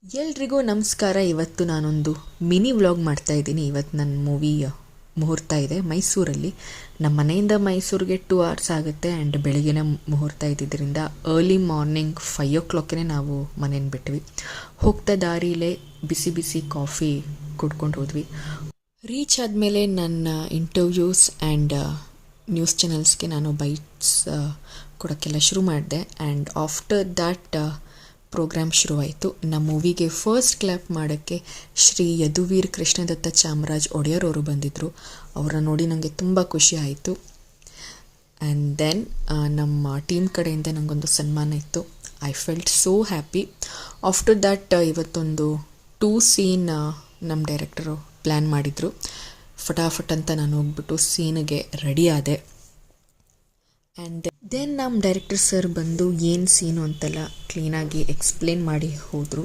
ಎಲ್ರಿಗೂ ನಮಸ್ಕಾರ. ಇವತ್ತು ನಾನೊಂದು ಮಿನಿ ವ್ಲಾಗ್ ಮಾಡ್ತಾ ಇದ್ದೀನಿ. ಇವತ್ತು ನನ್ನ ಮೂವಿ ಮುಹೂರ್ತ ಇದೆ ಮೈಸೂರಲ್ಲಿ. ನಮ್ಮ ಮನೆಯಿಂದ ಮೈಸೂರಿಗೆ 2 hours ಆಗುತ್ತೆ. ಆ್ಯಂಡ್ ಬೆಳಗಿನ ಮುಹೂರ್ತ ಇದ್ದಿದ್ದರಿಂದ ಅರ್ಲಿ ಮಾರ್ನಿಂಗ್ 5 o'clock ನಾವು ಮನೇನ ಬಿಟ್ವಿ. ಹೋಗ್ತಾ ದಾರಿಲೇ ಬಿಸಿ ಬಿಸಿ ಕಾಫಿ ಕುಡ್ಕೊಂಡು ಹೋದ್ವಿ. ರೀಚ್ ಆದಮೇಲೆ ನನ್ನ ಇಂಟರ್ವ್ಯೂಸ್ ಆ್ಯಂಡ್ ನ್ಯೂಸ್ ಚಾನಲ್ಸ್ಗೆ ನಾನು ಬೈಟ್ಸ್ ಕೊಡೋಕ್ಕೆಲ್ಲ ಶುರು ಮಾಡಿದೆ. ಆ್ಯಂಡ್ ಆಫ್ಟರ್ ದ್ಯಾಟ್ ಪ್ರೋಗ್ರಾಮ್ ಶುರುವಾಯಿತು. ನಮ್ಮ ಮೂವಿಗೆ ಫಸ್ಟ್ ಕ್ಲಾಪ್ ಮಾಡೋಕ್ಕೆ ಶ್ರೀ ಯದುವೀರ್ ಕೃಷ್ಣದತ್ತ ಚಾಮರಾಜ್ ಒಡೆಯರ್ ಅವರು ಬಂದಿದ್ದರು. ಅವರನ್ನ ನೋಡಿ ನನಗೆ ತುಂಬ ಖುಷಿ ಆಯಿತು. ಆ್ಯಂಡ್ ದೆನ್ ನಮ್ಮ ಟೀಮ್ ಕಡೆಯಿಂದ ನನಗೊಂದು ಸನ್ಮಾನ ಇತ್ತು. I felt so happy. After that ಇವತ್ತೊಂದು 2 scene ನಮ್ಮ ಡೈರೆಕ್ಟರು ಪ್ಲ್ಯಾನ್ ಮಾಡಿದರು. ಫಟಾಫಟ್ ಅಂತ ನಾನು ಹೋಗ್ಬಿಟ್ಟು ಸೀನ್ಗೆ ರೆಡಿ ಆದೆ. ಆ್ಯಂಡ್ ದೆನ್ ನಮ್ಮ ಡೈರೆಕ್ಟರ್ ಸರ್ ಬಂದು ಏನು ಸೀನು ಅಂತೆಲ್ಲ ಕ್ಲೀನಾಗಿ ಎಕ್ಸ್ಪ್ಲೇನ್ ಮಾಡಿ ಹೋದರು.